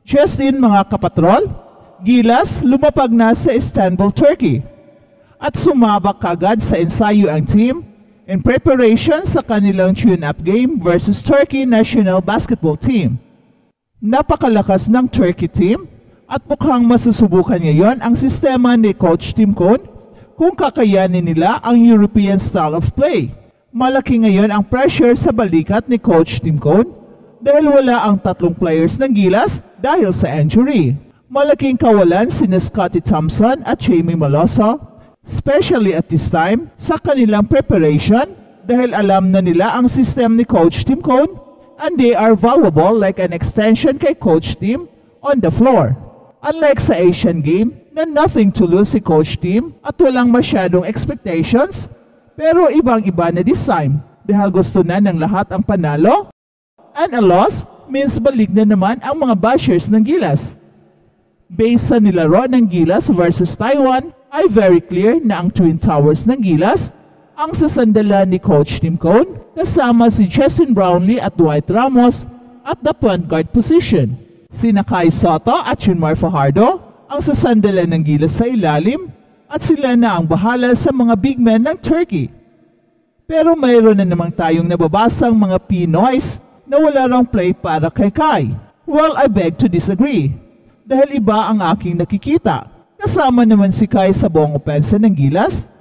Just in mga kapatrol, Gilas lumapag na sa Istanbul, Turkey. At sumabak kagad sa ensayo ang team in preparation sa kanilang tune-up game versus Turkey national basketball team. Napakalakas ng Turkey team at mukhang masusubukan ngayon ang sistema ni Coach Tim Cone kung kakayanin nila ang European style of play. Malaki ngayon ang pressure sa balikat ni Coach Tim Cone dahil wala ang tatlong players ng Gilas dahil sa injury. Malaking kawalan sina Scottie Thompson at Jamie Malosa, especially at this time sa kanilang preparation dahil alam na nila ang system ni Coach Tim Cone and they are valuable like an extension kay Coach Tim on the floor. Unlike sa Asian game na nothing to lose si Coach Tim at walang masyadong expectations, pero ibang-iba na this time dahil gusto na ng lahat ang panalo. And a loss means balik na naman ang mga bashers ng Gilas. Based sa nilaro ng Gilas versus Taiwan, ay very clear na ang Twin Towers ng Gilas ang sasandala ni Coach Tim Cone kasama si Justin Brownlee at Dwight Ramos at the point guard position. Sina Kai Sotto at Junmar Fajardo ang sasandala ng Gilas sa ilalim at sila na ang bahala sa mga big men ng Turkey. Pero mayroon na namang tayong nababasang mga Pinoys na wala rang play para kay Kai. Well, I beg to disagree. Dahil iba ang aking nakikita. Kasama naman si Kai sa buong opensa ng Gilas.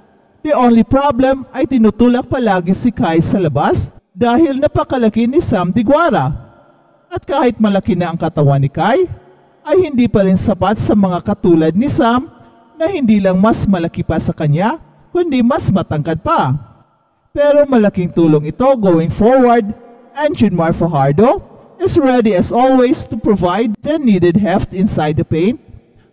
The only problem ay tinutulak palagi si Kai sa labas dahil napakalaki ni Sam Diguara. At kahit malaki na ang katawan ni Kai, ay hindi pa rin sapat sa mga katulad ni Sam na hindi lang mas malaki pa sa kanya, kundi mas matangkad pa. Pero malaking tulong ito going forward. And Junmar Fajardo is ready as always to provide the needed heft inside the paint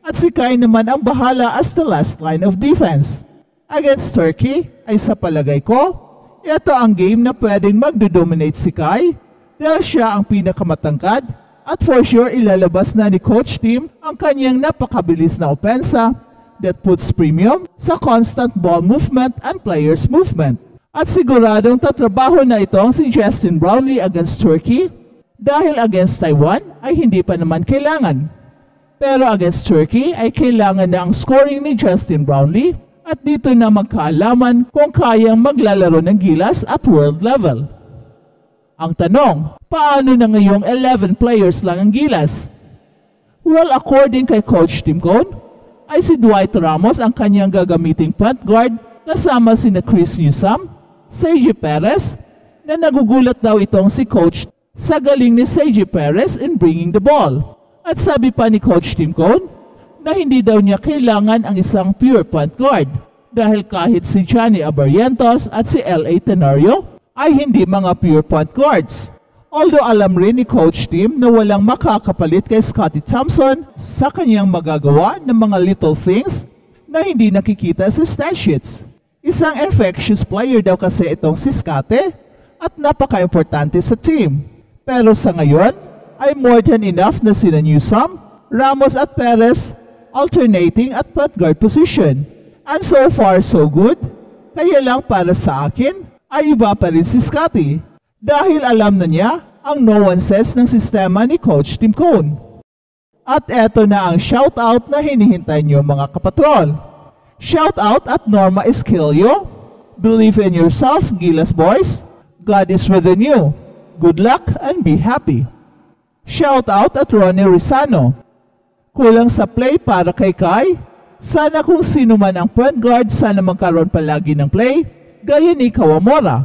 at si Kai naman ang bahala as the last line of defense. Against Turkey ay sa palagay ko, ito ang game na pwedeng magdodominate si Kai dahil siya ang pinakamatangkad at for sure ilalabas na ni Coach Tim ang kanyang napakabilis na opensa that puts premium sa constant ball movement and players movement. At siguradong tatrabaho na itong si Justin Brownlee against Turkey dahil against Taiwan ay hindi pa naman kailangan. Pero against Turkey ay kailangan na ang scoring ni Justin Brownlee at dito na magkaalaman kung kayang maglalaro ng Gilas at world level. Ang tanong, paano na ngayong 11 players lang ang Gilas? Well, according kay Coach Tim Cone, ay si Dwight Ramos ang kanyang gagamiting point guard kasama sina Chris Newsome, Seiji Perez, na nagugulat daw itong si Coach sa galing ni Seiji Perez in bringing the ball. At sabi pa ni Coach Tim Cone na hindi daw niya kailangan ang isang pure point guard dahil kahit si Johnny Abarrientos at si L.A. Tenorio ay hindi mga pure point guards. Although alam rin ni Coach Tim na walang makakapalit kay Scottie Thompson sa kanyang magagawa ng mga little things na hindi nakikita sa stat sheets. Isang infectious player daw kasi itong si Scottie at napaka-importante sa team. Pero sa ngayon, ay more than enough na sina Newsome, Ramos at Perez alternating at point guard position. And so far so good, kaya lang para sa akin ay iba pa rin si Scottie dahil alam na niya ang nuances ng sistema ni Coach Tim Cone. At eto na ang shoutout na hinihintay niyo mga kapatrol. Shout out at Norma Esquilio. Believe in yourself, Gilas boys. God is within you. Good luck and be happy. Shout out at Ronnie Rizano. Kulang sa play para kay Kai. Sana kung sino man ang point guard, sana magkaroon palagi ng play, gaya ni Kawamora.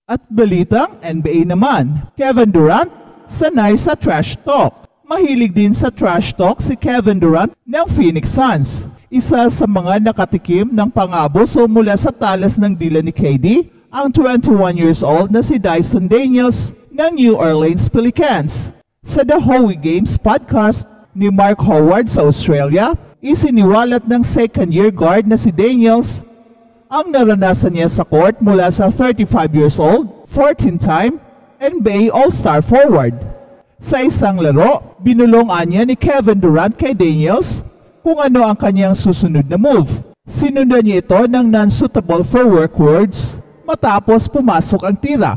At balitang NBA naman, Kevin Durant sanay sa trash talk. Mahilig din sa trash talk si Kevin Durant ng Phoenix Suns. Isa sa mga nakatikim ng pang-abuso mula sa talas ng dila ni KD, ang 21 years old na si Dyson Daniels ng New Orleans Pelicans. Sa The Howie Games podcast ni Mark Howard sa Australia, isiniwalat ng second-year guard na si Daniels ang naranasan niya sa court mula sa 35 years old, 14-time NBA All-Star forward. Sa isang laro, binulungan niya ni Kevin Durant kay Daniels kung ano ang kanyang susunod na move. Sinundan niya ito ng non-suitable for work words matapos pumasok ang tira.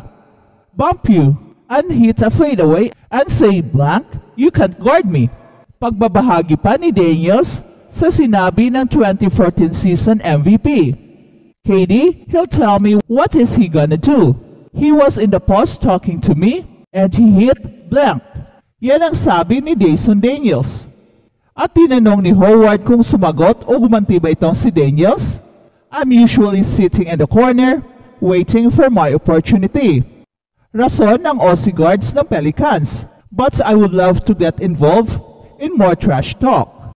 Bump you and hit a fadeaway and say blank You can't guard me. Pagbabahagi pa ni Daniels sa sinabi ng 2014 season MVP. KD, he'll tell me what is he gonna do. He was in the post talking to me and he hit blank. Yan ang sabi ni Dayson Daniels. At tinanong ni Howard kung sumagot o gumanti ba itong si Daniels. I'm usually sitting in the corner waiting for my opportunity. Rason ng Aussie guards ng Pelicans. But I would love to get involved in more trash talk.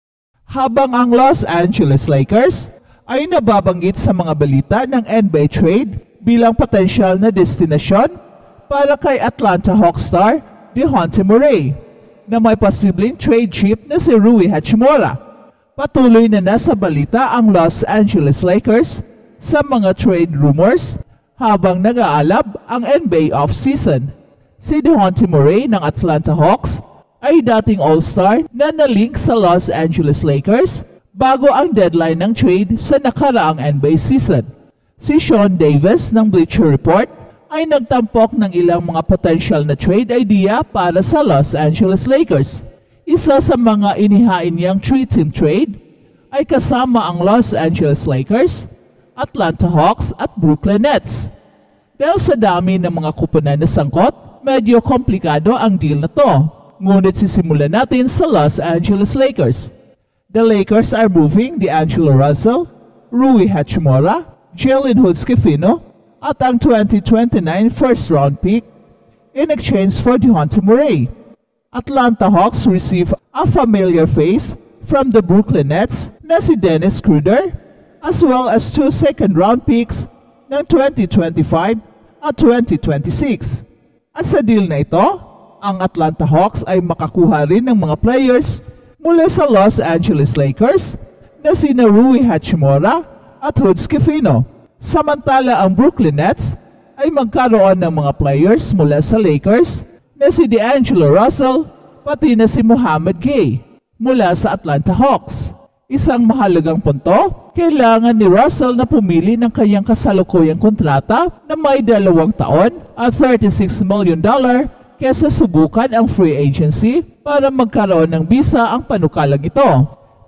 Habang ang Los Angeles Lakers ay nababanggit sa mga balita ng NBA trade bilang potensyal na destinasyon para kay Atlanta Hawks star DeJounte Murray na may posibleng trade chip na si Rui Hachimura. Patuloy na nasa balita ang Los Angeles Lakers sa mga trade rumors habang nag-aalab ang NBA offseason. Si DeJounte Murray ng Atlanta Hawks ay dating All-Star na nalink sa Los Angeles Lakers bago ang deadline ng trade sa nakaraang NBA season. Si Sean Davis ng Bleacher Report ay nagtampok ng ilang mga potential na trade idea para sa Los Angeles Lakers. Isa sa mga inihain niyang 3-team trade ay kasama ang Los Angeles Lakers, Atlanta Hawks at Brooklyn Nets. Dahil sa dami ng mga kuponan na sangkot, medyo komplikado ang deal na to. Ngunit sisimulan natin sa Los Angeles Lakers. The Lakers are moving D'Angelo Russell, Rui Hachimura, Jalen Hood-Schifino, at ang 2029 first-round pick in exchange for DeJounte Murray. Atlanta Hawks receive a familiar face from the Brooklyn Nets na si Dennis Schroeder, as well as 2 second-round picks ng 2025 at 2026. At sa deal na ito, ang Atlanta Hawks ay makakuha rin ng mga players mula sa Los Angeles Lakers na sina Rui Hachimura at Hood-Schifino. Samantala ang Brooklyn Nets ay magkaroon ng mga players mula sa Lakers na si D'Angelo Russell pati na si Mohamed Gay mula sa Atlanta Hawks. Isang mahalagang punto, kailangan ni Russell na pumili ng kanyang kasalukuyang kontrata na may 2 taon at $36 million kesa subukan ang free agency para magkaroon ng bisa ang panukalang ito.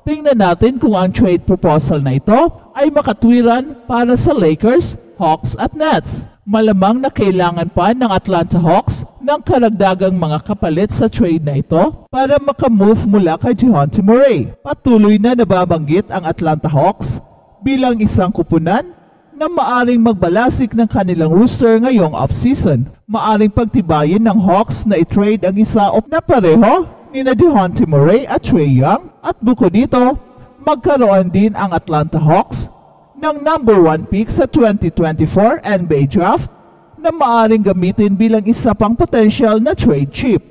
Tingnan natin kung ang trade proposal na ito ay makatwiran para sa Lakers, Hawks at Nets. Malamang na kailangan pa ng Atlanta Hawks ng karagdagang mga kapalit sa trade na ito para makamove mula kay DeJounte Murray. Patuloy na nababanggit ang Atlanta Hawks bilang isang kupunan na maaring magbalasik ng kanilang roster ngayong offseason. Maaring pagtibayin ng Hawks na i-trade ang isa o na pareho ni DeJounte Murray at Trae Young at bukod dito, magkaroon din ang Atlanta Hawks ng number 1 pick sa 2024 NBA Draft na maaring gamitin bilang isa pang potential na trade chip.